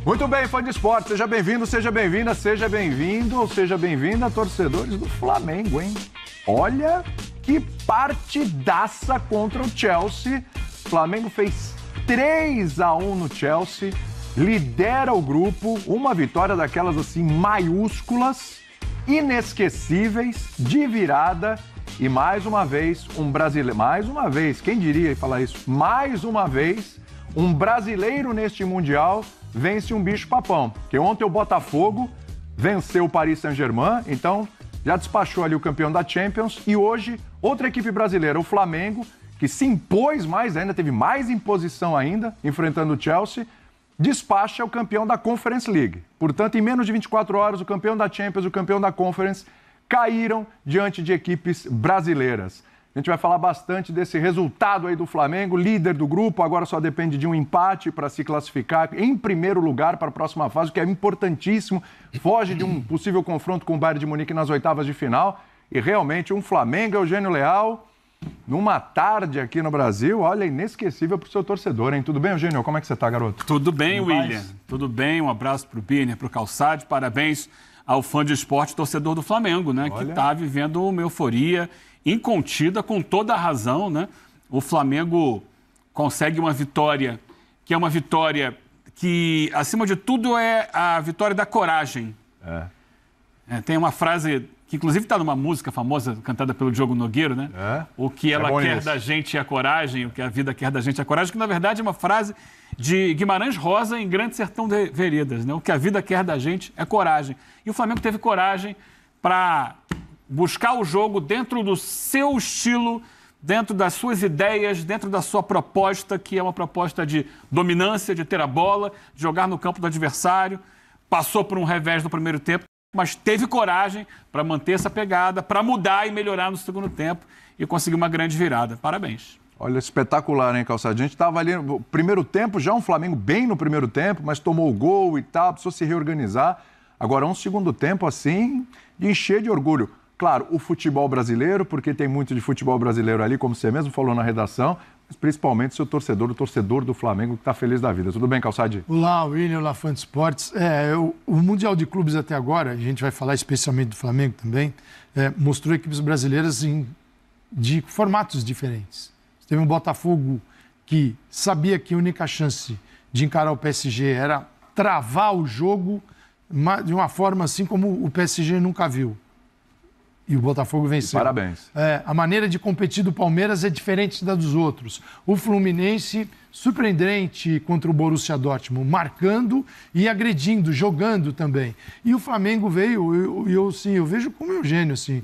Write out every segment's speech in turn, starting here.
Muito bem, fã de esporte, seja bem-vindo, seja bem-vinda, seja bem-vindo ou seja bem-vinda, torcedores do Flamengo, hein? Olha que partidaça contra o Chelsea. O Flamengo fez 3-1 no Chelsea, lidera o grupo, uma vitória daquelas assim maiúsculas, inesquecíveis, de virada. E mais uma vez, quem diria falar isso? Mais uma vez, um brasileiro neste Mundial vence um bicho-papão. Porque ontem o Botafogo venceu o Paris Saint-Germain, então já despachou ali o campeão da Champions. E hoje, outra equipe brasileira, o Flamengo, que se impôs mais ainda, teve mais imposição ainda, enfrentando o Chelsea, despacha o campeão da Conference League. Portanto, em menos de 24 horas, o campeão da Champions e o campeão da Conference caíram diante de equipes brasileiras. A gente vai falar bastante desse resultado aí do Flamengo, líder do grupo, agora só depende de um empate para se classificar em primeiro lugar para a próxima fase, o que é importantíssimo, foge de um possível confronto com o Bayern de Munique nas oitavas de final. E realmente um Flamengo, Eugênio Leal, numa tarde aqui no Brasil, olha, inesquecível para o seu torcedor, hein? Tudo bem, Eugênio? Como é que você está, garoto? Tudo bem, William. Tudo bem, um abraço para o Birner, para o Calçade, parabéns ao fã de esporte, torcedor do Flamengo, né? Olha. Que está vivendo uma euforia incontida, com toda a razão, né? O Flamengo consegue uma vitória, que é uma vitória que, acima de tudo, é a vitória da coragem. Tem uma frase que, inclusive, está numa música famosa, cantada pelo Diogo Nogueiro, né? O que ela quer da gente é a coragem, o que a vida quer da gente é a coragem, que, na verdade, é uma frase de Guimarães Rosa em Grande Sertão Veredas, né? O que a vida quer da gente é coragem. E o Flamengo teve coragem para buscar o jogo dentro do seu estilo, dentro das suas ideias, dentro da sua proposta, que é uma proposta de dominância, de ter a bola, de jogar no campo do adversário. Passou por um revés no primeiro tempo, mas teve coragem para manter essa pegada, para mudar e melhorar no segundo tempo e conseguir uma grande virada. Parabéns. Olha, espetacular, hein, Calçadinho? A gente estava ali no primeiro tempo, já um Flamengo bem no primeiro tempo, mas tomou o gol e tal, precisou se reorganizar. Agora, um segundo tempo, assim, de encher de orgulho. Claro, o futebol brasileiro, porque tem muito de futebol brasileiro ali, como você mesmo falou na redação, mas principalmente o torcedor do Flamengo, que está feliz da vida. Tudo bem, Calçade? Olá, William, olá, fã de esportes. O Mundial de Clubes até agora, a gente vai falar especialmente do Flamengo também, mostrou equipes brasileiras de formatos diferentes. Teve um Botafogo que sabia que a única chance de encarar o PSG era travar o jogo de uma forma assim como o PSG nunca viu. E o Botafogo venceu. E parabéns. A maneira de competir do Palmeiras é diferente da dos outros. O Fluminense, surpreendente contra o Borussia Dortmund, marcando e agredindo, jogando também. E o Flamengo veio, eu vejo como Eugênio, assim.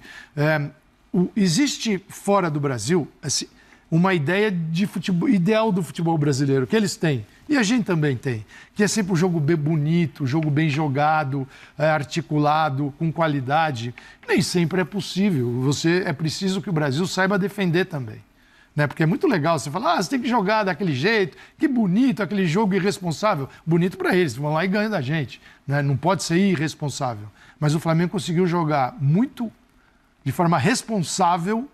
Existe fora do Brasil assim, uma ideia de futebol, ideal do futebol brasileiro, que eles têm, e a gente também tem, que é sempre um jogo bem bonito, um jogo bem jogado, articulado, com qualidade. Nem sempre é possível. É preciso que o Brasil saiba defender também. Né? Porque é muito legal você falar, você tem que jogar daquele jeito, que bonito aquele jogo irresponsável. Bonito para eles, vão lá e ganham da gente. Né? Não pode ser irresponsável. Mas o Flamengo conseguiu jogar muito, de forma responsável,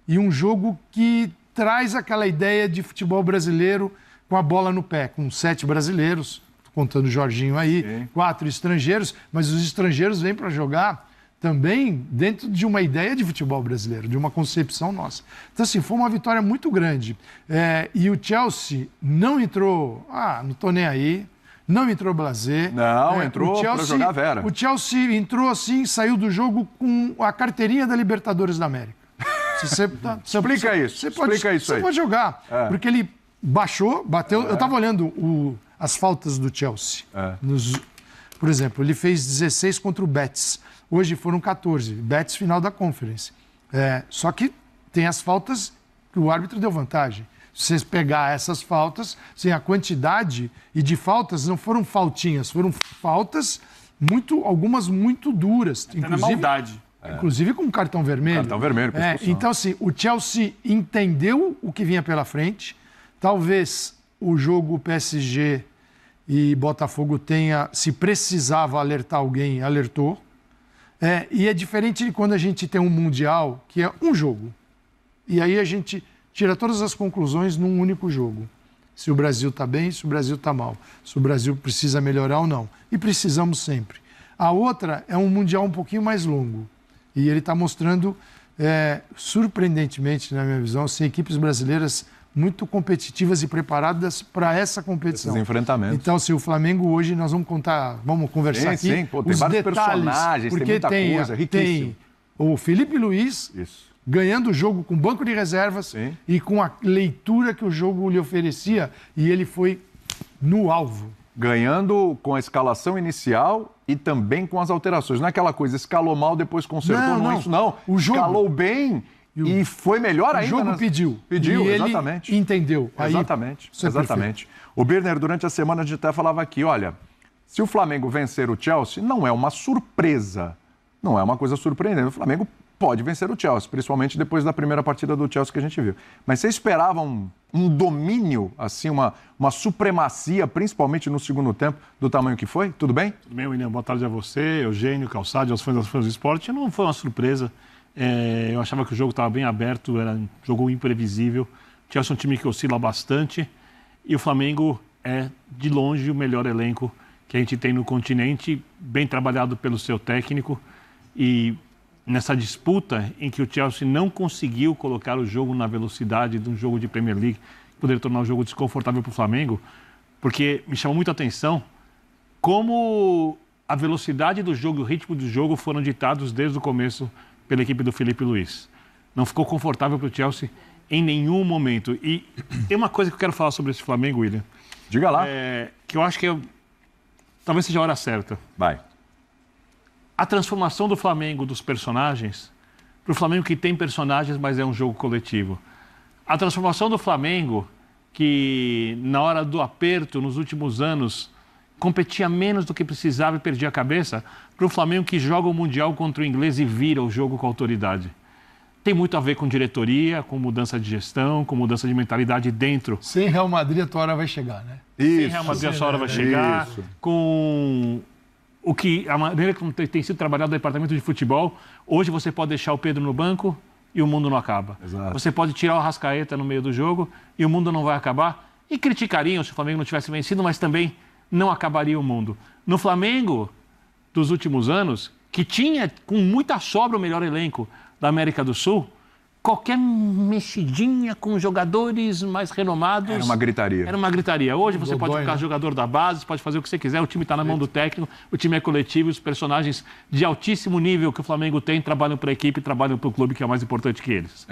e um jogo que traz aquela ideia de futebol brasileiro com a bola no pé, com 7 brasileiros, contando o Jorginho aí, sim, 4 estrangeiros, mas os estrangeiros vêm para jogar também dentro de uma ideia de futebol brasileiro, de uma concepção nossa. Então, assim, foi uma vitória muito grande. E o Chelsea não entrou, não estou nem aí, não entrou blasé. Não, entrou para jogar a Vera. O Chelsea entrou assim, saiu do jogo com a carteirinha da Libertadores da América. Explica isso. Você pode jogar, porque ele bateu. Eu estava olhando as faltas do Chelsea. Por exemplo, ele fez 16 contra o Betis. Hoje foram 14. Betis, final da Conference. Só que tem as faltas que o árbitro deu vantagem. Se vocês pegar essas faltas, a quantidade e de faltas não foram faltinhas, foram faltas algumas muito duras. Até inclusive, na maldade. Inclusive com cartão vermelho. Cartão vermelho, então, assim, o Chelsea entendeu o que vinha pela frente. Talvez o jogo PSG e Botafogo tenha, se precisava alertar alguém, alertou. E é diferente de quando a gente tem um Mundial, que é um jogo. E aí a gente tira todas as conclusões num único jogo. Se o Brasil está bem, se o Brasil está mal. Se o Brasil precisa melhorar ou não. E precisamos sempre. A outra é um Mundial um pouquinho mais longo. E ele está mostrando, surpreendentemente, na minha visão, equipes brasileiras muito competitivas e preparadas para essa competição. Esses enfrentamentos. Então, se o Flamengo hoje, nós vamos conversar aqui. Sim, pô, tem vários personagens, porque tem muita coisa, riquíssimo. Tem o Felipe Luiz ganhando o jogo com banco de reservas e com a leitura que o jogo lhe oferecia, e ele foi no alvo. Ganhando com a escalação inicial e também com as alterações. Não é aquela coisa, escalou mal, depois consertou, não é isso não. O jogo... Escalou bem e foi melhor ainda. O jogo pediu. Pediu, e exatamente. Ele entendeu. Exatamente, Aí, exatamente. O Birner, durante a semana, a gente até falava aqui, olha, se o Flamengo vencer o Chelsea, não é uma surpresa, não é uma coisa surpreendente. O Flamengo pode vencer o Chelsea, principalmente depois da primeira partida do Chelsea que a gente viu. Mas você esperava um domínio, assim, uma supremacia, principalmente no segundo tempo, do tamanho que foi? Tudo bem? Tudo bem, William. Boa tarde a você, Eugênio, Calçade, aos fãs do esporte. Não foi uma surpresa. Eu achava que o jogo estava bem aberto, era um jogo imprevisível. O Chelsea é um time que oscila bastante e o Flamengo é, de longe, o melhor elenco que a gente tem no continente, bem trabalhado pelo seu técnico. E nessa disputa em que o Chelsea não conseguiu colocar o jogo na velocidade de um jogo de Premier League, poderia tornar o jogo desconfortável para o Flamengo, porque me chamou muito a atenção como a velocidade do jogo e o ritmo do jogo foram ditados desde o começo pela equipe do Felipe Luiz. Não ficou confortável para o Chelsea em nenhum momento. E tem uma coisa que eu quero falar sobre esse Flamengo, William. Diga lá. Que eu acho que talvez seja a hora certa. Vai. A transformação do Flamengo, dos personagens, para o Flamengo que tem personagens, mas é um jogo coletivo. A transformação do Flamengo, que na hora do aperto, nos últimos anos, competia menos do que precisava e perdia a cabeça, para o Flamengo que joga o Mundial contra o inglês e vira o jogo com autoridade. Tem muito a ver com diretoria, com mudança de gestão, com mudança de mentalidade dentro. Sem Real Madrid a tua hora vai chegar, né? Sem Real Madrid a sua hora vai chegar. Isso. Com a maneira como tem sido trabalhado o departamento de futebol. Hoje você pode deixar o Pedro no banco e o mundo não acaba. Exato. Você pode tirar o Arrascaeta no meio do jogo e o mundo não vai acabar. E criticariam se o Flamengo não tivesse vencido, mas também não acabaria o mundo. No Flamengo dos últimos anos, que tinha com muita sobra o melhor elenco da América do Sul, qualquer mexidinha com jogadores mais renomados... Era uma gritaria. Era uma gritaria. Hoje você pode ficar jogador da base, pode fazer o que você quiser, o time está na mão do técnico, o time é coletivo, os personagens de altíssimo nível que o Flamengo tem trabalham para a equipe, trabalham para o clube, que é o mais importante que eles.